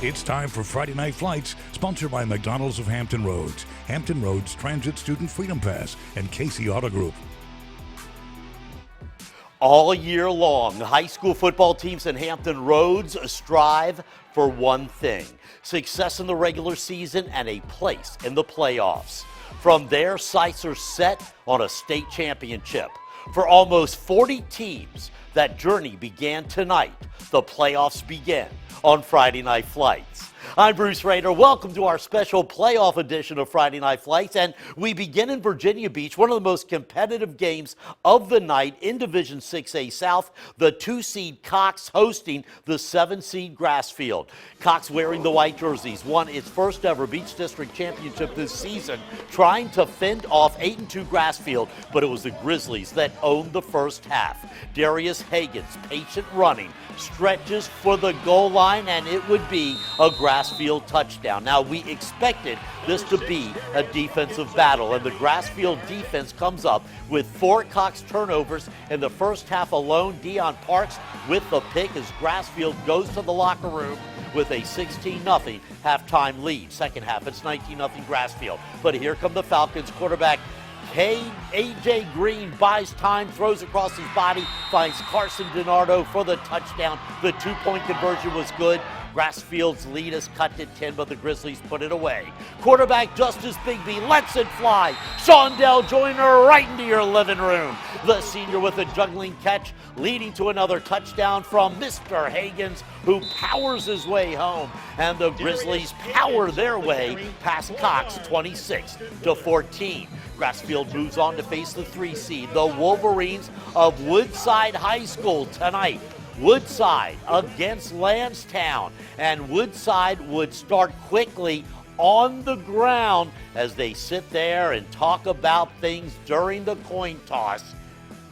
It's time for Friday Night Flights, sponsored by McDonald's of Hampton Roads, Hampton Roads Transit Student Freedom Pass, and Casey Auto Group. All year long, high school football teams in Hampton Roads strive for one thing: success in the regular season and a place in the playoffs. From there, sights are set on a state championship. For almost 40 teams, that journey began tonight. The playoffs begin on Friday Night Flights. I'm Bruce Rader. Welcome to our special playoff edition of Friday Night Flights, and we begin in Virginia Beach, one of the most competitive games of the night in Division 6A South. The 2-seed Cox hosting the 7-seed Grassfield. Cox, wearing the white jerseys, won its first ever Beach District Championship this season, trying to fend off 8-2 Grassfield, but it was the Grizzlies that owned the first half. Darius Hagen's patient running stretches for the goal line, and it would be a Grassfield touchdown. Now, we expected this to be a defensive battle, and the Grassfield defense comes up with 4 Cox turnovers in the first half alone. Dion Parks with the pick as Grassfield goes to the locker room with a 16-0 halftime lead. Second half, it's 19-0 Grassfield. But here come the Falcons. Quarterback A.J. Green buys time, throws across his body, finds Carson DiNardo for the touchdown. The 2-point conversion was good. Grassfield's lead is cut to 10, but the Grizzlies put it away. Quarterback Justice Bigby lets it fly. Shondell Joyner right into your living room. The senior with a juggling catch, leading to another touchdown from Mr. Hagens, who powers his way home. And the Grizzlies power their way past Cox, 26-14. Grassfield moves on to face the 3-seed, the Wolverines of Woodside High School tonight. Woodside against Lansdowne, and Woodside would start quickly on the ground as they sit there and talk about things during the coin toss.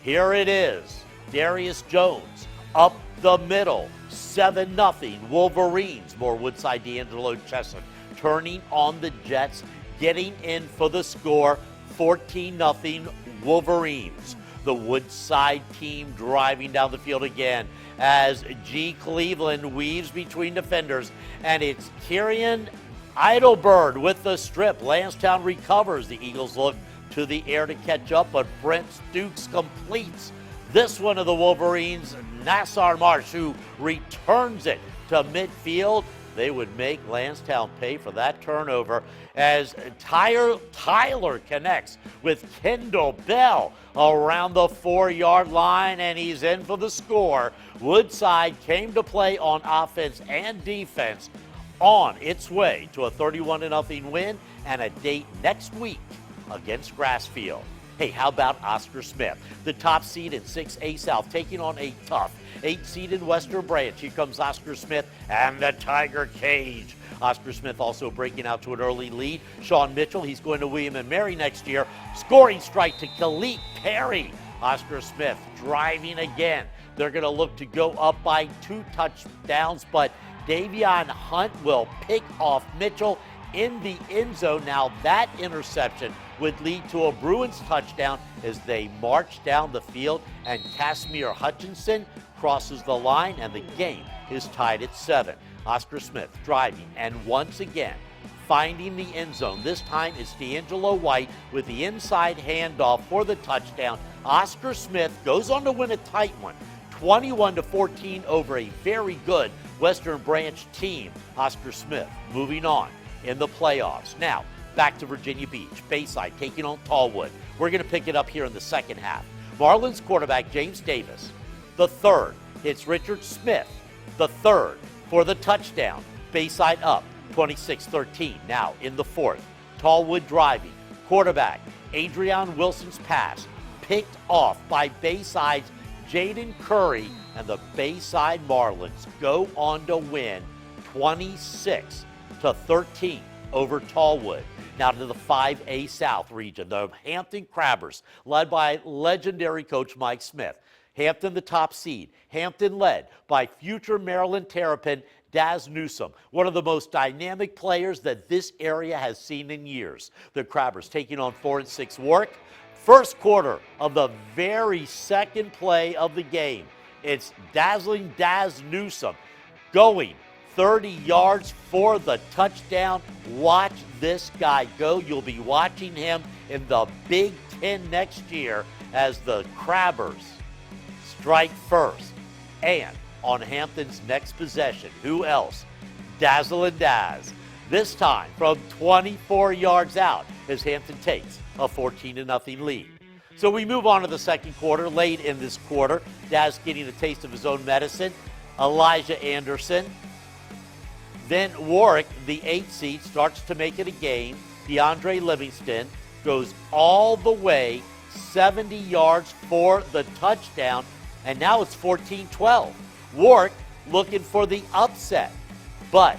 Here it is. Darius Jones up the middle, 7-0 Wolverines. More Woodside D'Angelo Chesson turning on the Jets, getting in for the score, 14-0 Wolverines. The Woodside team driving down the field again as G. Cleveland weaves between defenders, and it's Kieran Idlebird with the strip. Lansdowne recovers. The Eagles look to the air to catch up, but Brent Stukes completes this one of the Wolverines. Nassar Marsh, who returns it to midfield. They would make Lansdowne pay for that turnover as Tyler connects with Kendall Bell around the 4-yard line, and he's in for the score. Woodside came to play on offense and defense, on its way to a 31-0 win and a date next week against Grassfield. Hey, how about Oscar Smith, the top seed in 6A South, taking on a tough 8 seed in Western Branch. Here comes Oscar Smith and the Tiger Cage. Oscar Smith also breaking out to an early lead. Sean Mitchell, he's going to William & Mary next year. Scoring strike to Khalid Perry. Oscar Smith driving again. They're going to look to go up by 2 touchdowns, but Davion Hunt will pick off Mitchell in the end zone. Now that interception would lead to a Bruins touchdown as they march down the field, and Casimir Hutchinson crosses the line, and the game is tied at 7. Oscar Smith driving, and once again finding the end zone. This time it's D'Angelo White with the inside handoff for the touchdown. Oscar Smith goes on to win a tight one, 21-14 over a very good Western Branch team. Oscar Smith moving on in the playoffs. Now, back to Virginia Beach. Bayside taking on Tallwood. We're going to pick it up here in the second half. Marlins quarterback James Davis, the third, hits Richard Smith, the third, for the touchdown. Bayside up 26-13. Now in the fourth, Tallwood driving. Quarterback Adrian Wilson's pass picked off by Bayside's Jaden Curry, and the Bayside Marlins go on to win 26-13 over Tallwood. Now to the 5A South region, the Hampton Crabbers, led by legendary coach Mike Smith. Hampton the top seed. Hampton led by future Maryland Terrapin Daz Newsome, one of the most dynamic players that this area has seen in years. The Crabbers taking on 4-6 Warwick. First quarter of the very second play of the game. It's dazzling Daz Newsome going 30 yards for the touchdown. Watch this guy go. You'll be watching him in the Big Ten next year as the Crabbers strike first. And on Hampton's next possession, who else? Dazzle and Daz. This time from 24 yards out as Hampton takes a 14-0 lead. So we move on to the second quarter. Late in this quarter, Daz getting a taste of his own medicine. Elijah Anderson. Then Warwick, the 8th seed, starts to make it a game. DeAndre Livingston goes all the way 70 yards for the touchdown, and now it's 14-12. Warwick looking for the upset, but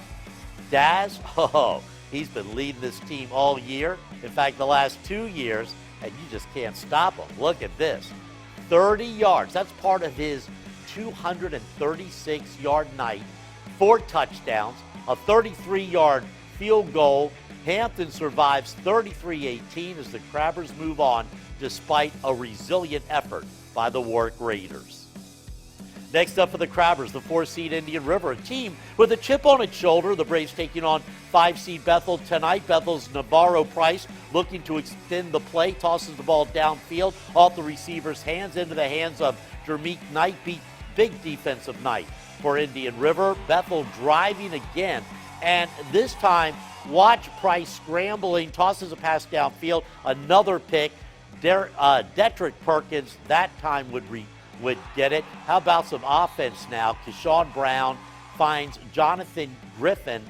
Daz, he's been leading this team all year. In fact, the last 2 years, and you just can't stop him. Look at this, 30 yards. That's part of his 236-yard night, 4 touchdowns, a 33-yard field goal. Hampton survives 33-18 as the Crabbers move on despite a resilient effort by the Warwick Raiders. Next up for the Crabbers, the 4-seed Indian River, a team with a chip on its shoulder. The Braves taking on 5-seed Bethel tonight. Bethel's Navarro Price looking to extend the play, tosses the ball downfield off the receiver's hands into the hands of Jermeek Knight. Big defensive night for Indian River. Bethel driving again, and this time watch Price scrambling, tosses a pass downfield, another pick. Detrick Perkins that time would get it. How about some offense now? Keshawn Brown finds Jonathan Griffin,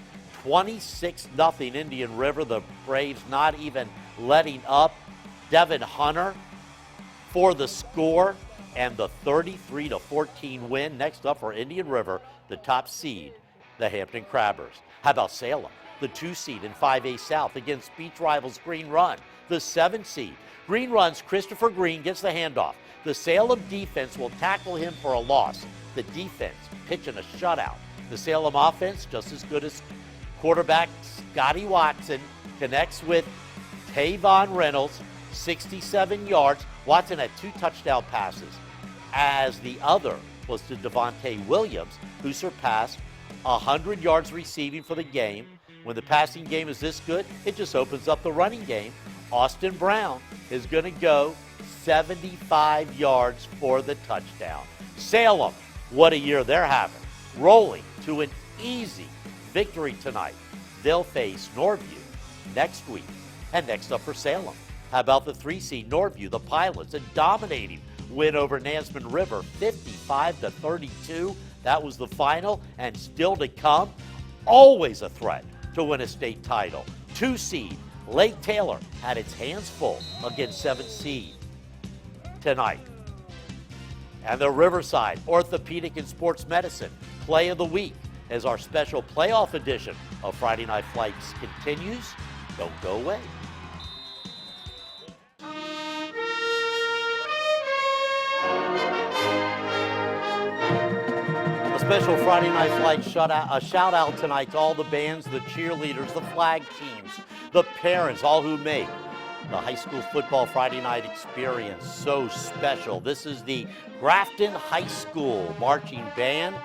26-0 Indian River. The Braves not even letting up. Devin Hunter for the score and the 33-14 win. Next up for Indian River, the top seed, the Hampton Crabbers. How about Salem, the 2 seed in 5A South against beach rivals Green Run, the 7 seed. Green Run's Christopher Green gets the handoff. The Salem defense will tackle him for a loss. The defense pitching a shutout. The Salem offense, just as good as quarterback Scotty Watson, connects with Tavon Reynolds, 67 yards. Watson had 2 touchdown passes, as the other was to Devontae Williams, who surpassed 100 yards receiving for the game. When the passing game is this good, it just opens up the running game. Austin Brown is going to go 75 yards for the touchdown. Salem, what a year they're having. Rolling to an easy victory tonight. They'll face Norview next week. And next up for Salem, how about the 3-seed Norview, the Pilots, a dominating win over Nansemond River, 55-32. That was the final, and still to come, always a threat to win a state title. 2-seed Lake Taylor had its hands full against 7th seed tonight. And the Riverside Orthopedic and Sports Medicine Play of the Week as our special playoff edition of Friday Night Flights continues. Don't go away. A special Friday Night Flight shout out tonight to all the bands, the cheerleaders, the flag teams, the parents, all who make the high school football Friday night experience so special. This is the Grafton High School Marching Band.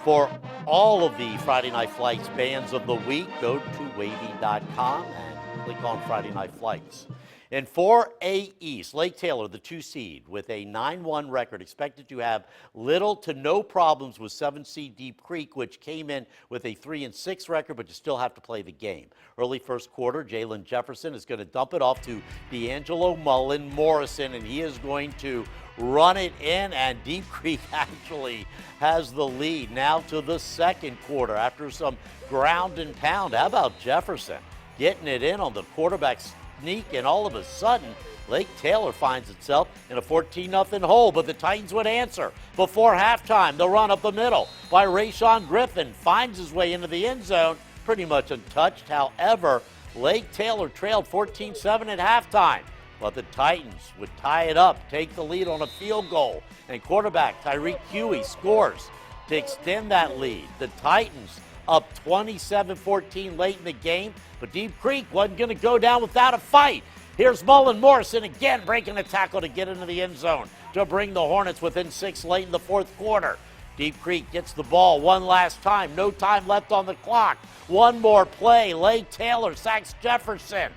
For all of the Friday Night Flights bands of the week, go to wavy.com and click on Friday Night Flights. In 4A East, Lake Taylor, the 2 seed, with a 9-1 record, expected to have little to no problems with 7 seed Deep Creek, which came in with a 3-6 record, but you still have to play the game. Early first quarter, Jalen Jefferson is going to dump it off to D'Angelo Mullen Morrison, and he is going to run it in, and Deep Creek actually has the lead now to the second quarter after some ground and pound. How about Jefferson getting it in on the quarterback's sneak, and all of a sudden, Lake Taylor finds itself in a 14-0 hole, but the Titans would answer. Before halftime, the run up the middle by Rayshon Griffin finds his way into the end zone, pretty much untouched. However, Lake Taylor trailed 14-7 at halftime, but the Titans would tie it up, take the lead on a field goal, and quarterback Tyreek Huey scores to extend that lead. The Titans up 27-14 late in the game, but Deep Creek wasn't going to go down without a fight. Here's Mullen Morrison again breaking a tackle to get into the end zone to bring the Hornets within 6 late in the fourth quarter. Deep Creek gets the ball one last time. No time left on the clock. One more play. Lake Taylor sacks Jefferson.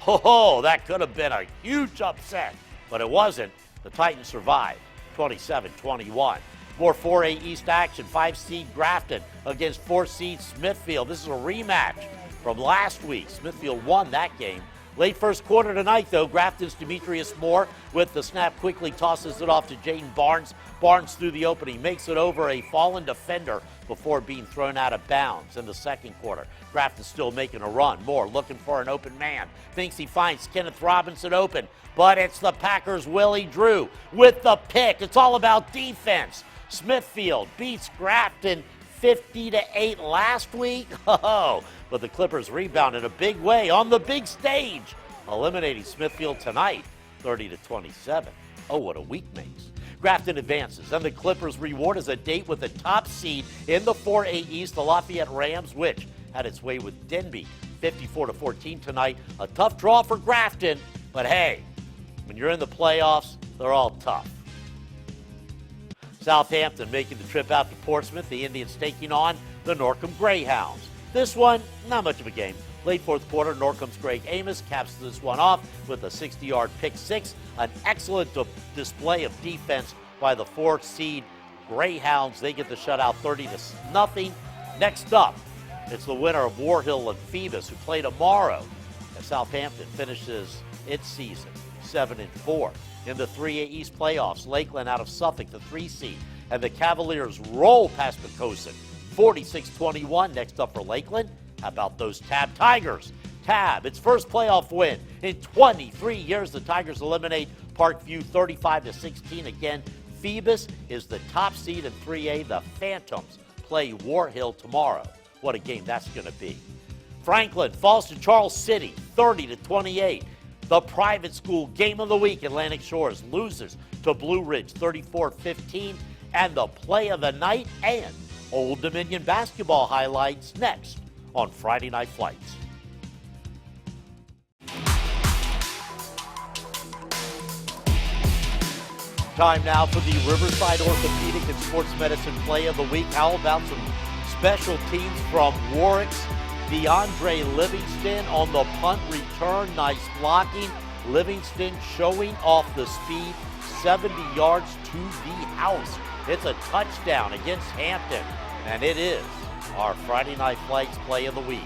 Oh, that could have been a huge upset, but it wasn't. The Titans survived, 27-21. More 4A East action. 5-seed Grafton against 4-seed Smithfield. This is a rematch from last week. Smithfield won that game. Late first quarter tonight, though, Grafton's Demetrius Moore with the snap quickly tosses it off to Jaden Barnes. Barnes through the opening, makes it over a fallen defender before being thrown out of bounds in the second quarter. Grafton's still making a run. Moore looking for an open man. Thinks he finds Kenneth Robinson open, but it's the Packers' Willie Drew with the pick. It's all about defense. Smithfield beats Grafton 50-8 last week. Oh, but the Clippers rebound in a big way on the big stage, eliminating Smithfield tonight, 30-27. Oh, what a week makes. Grafton advances, and the Clippers' reward is a date with the top seed in the 4A East, the Lafayette Rams, which had its way with Denby, 54-14 tonight. A tough draw for Grafton, but hey, when you're in the playoffs, they're all tough. Southampton making the trip out to Portsmouth, the Indians taking on the Norcom Greyhounds. This one, not much of a game. Late fourth quarter, Norcom's Greg Amos caps this one off with a 60-yard pick six. An excellent display of defense by the 4-seed Greyhounds. They get the shutout 30-0. Next up, it's the winner of War Hill and Phoebus, who play tomorrow as Southampton finishes its season 7-4. In the 3A East playoffs, Lakeland out of Suffolk, the 3-seed, and the Cavaliers roll past Poquoson, 46-21. Next up for Lakeland, how about those Tab Tigers? Tab, its first playoff win in 23 years. The Tigers eliminate Parkview 35-16. Again, Phoebus is the top seed in 3A. The Phantoms play War Hill tomorrow. What a game that's going to be. Franklin falls to Charles City, 30-28. The private school game of the week, Atlantic Shores loses to Blue Ridge, 34-15. And the play of the night and Old Dominion basketball highlights next on Friday Night Flights. Time now for the Riverside Orthopedic and Sports Medicine play of the week. How about some special teams from Warwick's DeAndre Livingston on the punt return? Nice blocking. Livingston showing off the speed, 70 yards to the house. It's a touchdown against Hampton, and it is our Friday Night Flights play of the week.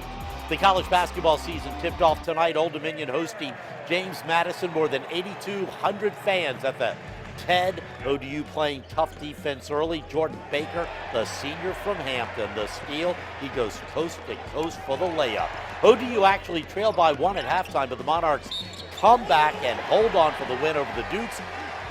The college basketball season tipped off tonight. Old Dominion hosting James Madison. More than 8,200 fans at the TED. ODU playing tough defense early. Jordan Baker, the senior from Hampton, the steal. He goes coast to coast for the layup. ODU actually trailed by one at halftime, but the Monarchs come back and hold on for the win over the Dukes.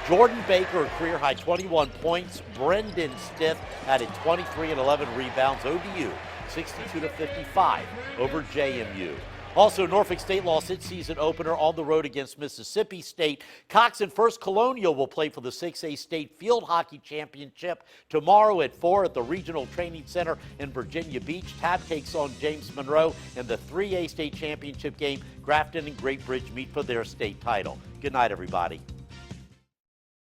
Jordan Baker, a career-high 21 points. Brendan Stith added 23 and 11 rebounds. ODU 62-55 over JMU. Also, Norfolk State lost its season opener on the road against Mississippi State. Cox and First Colonial will play for the 6A State Field Hockey Championship tomorrow at 4 at the Regional Training Center in Virginia Beach. Tab takes on James Monroe in the 3A State Championship game. Grafton and Great Bridge meet for their state title. Good night, everybody.